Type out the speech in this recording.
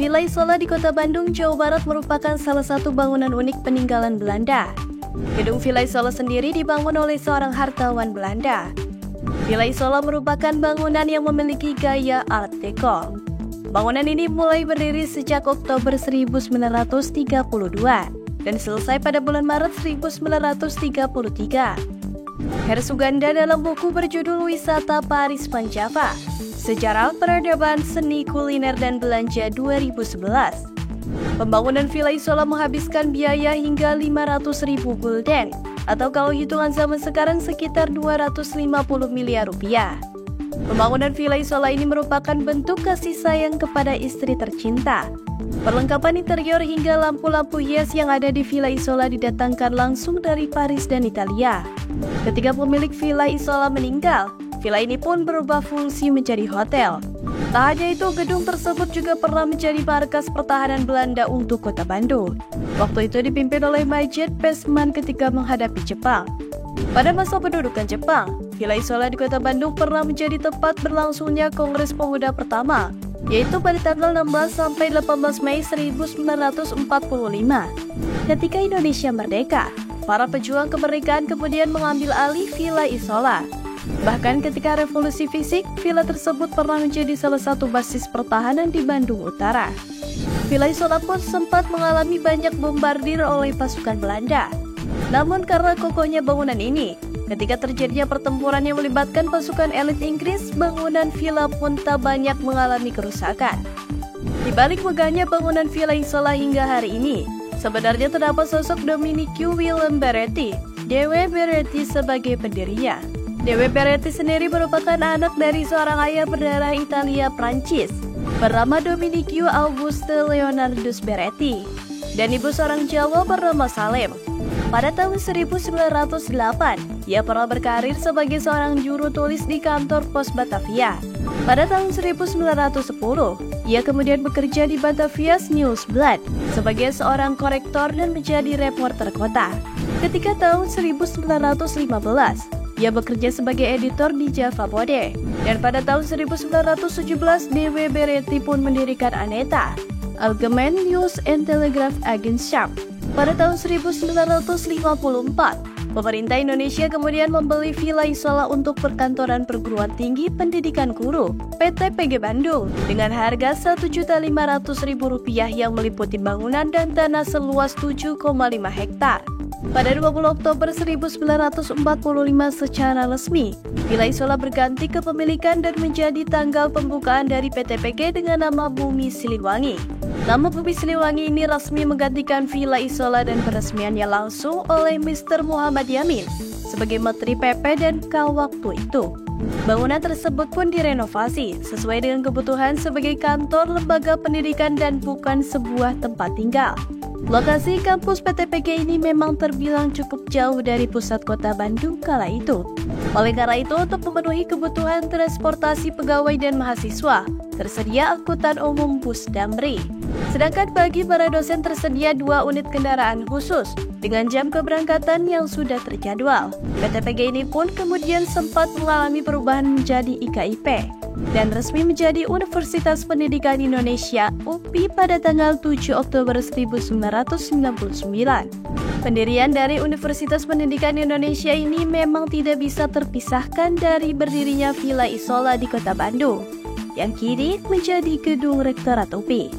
Villa Isola di Kota Bandung, Jawa Barat merupakan salah satu bangunan unik peninggalan Belanda. Gedung Villa Isola sendiri dibangun oleh seorang hartawan Belanda. Villa Isola merupakan bangunan yang memiliki gaya Art Deco. Bangunan ini mulai berdiri sejak Oktober 1932 dan selesai pada bulan Maret 1933. Hersuganda dalam buku berjudul Wisata Paris Panjava, Sejarah Peradaban Seni Kuliner dan Belanja 2011. Pembangunan Villa Isola menghabiskan biaya hingga 500.000 gulden, atau kalau hitungan zaman sekarang sekitar 250 miliar rupiah. Pembangunan Villa Isola ini merupakan bentuk kasih sayang kepada istri tercinta. Perlengkapan interior hingga lampu-lampu hias yang ada di Villa Isola didatangkan langsung dari Paris dan Italia. Ketika pemilik Villa Isola meninggal, villa ini pun berubah fungsi menjadi hotel. Tak hanya itu, gedung tersebut juga pernah menjadi markas pertahanan Belanda untuk Kota Bandung. Waktu itu dipimpin oleh Majet Pesman ketika menghadapi Jepang. Pada masa pendudukan Jepang, Villa Isola di Kota Bandung pernah menjadi tempat berlangsungnya Kongres Pemuda pertama, yaitu pada tanggal 16 sampai 18 Mei 1945. Ketika Indonesia merdeka, para pejuang kemerdekaan kemudian mengambil alih Villa Isola. Bahkan ketika revolusi fisik, villa tersebut pernah menjadi salah satu basis pertahanan di Bandung Utara. Villa Isola pun sempat mengalami banyak bombardir oleh pasukan Belanda. Namun karena kokohnya bangunan ini, ketika terjadinya pertempuran yang melibatkan pasukan elit Inggris, bangunan villa pun tak banyak mengalami kerusakan. Di balik megahnya bangunan Villa Isola hingga hari ini, sebenarnya terdapat sosok Dominique Willem Beretti, D.W. Beretti sebagai pendirinya. D.W. Beretti sendiri merupakan anak dari seorang ayah berdarah Italia Prancis bernama Dominique Auguste Leonardus Beretti dan ibu seorang Jawa bernama Salem. Pada tahun 1908, ia pernah berkarir sebagai seorang juru tulis di kantor pos Batavia. Pada tahun 1910, ia kemudian bekerja di Batavia's Nieuwsblad sebagai seorang korektor dan menjadi reporter kota. Ketika tahun 1915, ia bekerja sebagai editor di Java Bode. Dan pada tahun 1917, D.W. Beretti pun mendirikan Aneta, Algemeen News and Telegraph Agentschap. Pada tahun 1954, pemerintah Indonesia kemudian membeli Villa Isola untuk perkantoran perguruan tinggi pendidikan guru PT PG Bandung dengan harga Rp1.500.000 yang meliputi bangunan dan tanah seluas 7,5 hektar. Pada 20 Oktober 1945 secara resmi, Villa Isola berganti kepemilikan dan menjadi tanggal pembukaan dari PT PG dengan nama Bumi Siliwangi. Nama Bumi Siliwangi ini resmi menggantikan Villa Isola dan peresmiannya langsung oleh Mr. Muhammad Yamin sebagai Menteri PP dan K waktu itu. Bangunan tersebut pun direnovasi sesuai dengan kebutuhan sebagai kantor lembaga pendidikan dan bukan sebuah tempat tinggal. Lokasi kampus PT PG ini memang terbilang cukup jauh dari pusat kota Bandung kala itu. Oleh karena itu, untuk memenuhi kebutuhan transportasi pegawai dan mahasiswa, tersedia angkutan umum bus Damri. Sedangkan bagi para dosen tersedia 2 unit kendaraan khusus dengan jam keberangkatan yang sudah terjadwal. PT PG ini pun kemudian sempat mengalami perubahan menjadi IKIP dan resmi menjadi Universitas Pendidikan Indonesia (UPI) pada tanggal 7 Oktober 1999. Pendirian dari Universitas Pendidikan Indonesia ini memang tidak bisa terpisahkan dari berdirinya Villa Isola di Kota Bandung, yang kini menjadi gedung Rektorat UPI.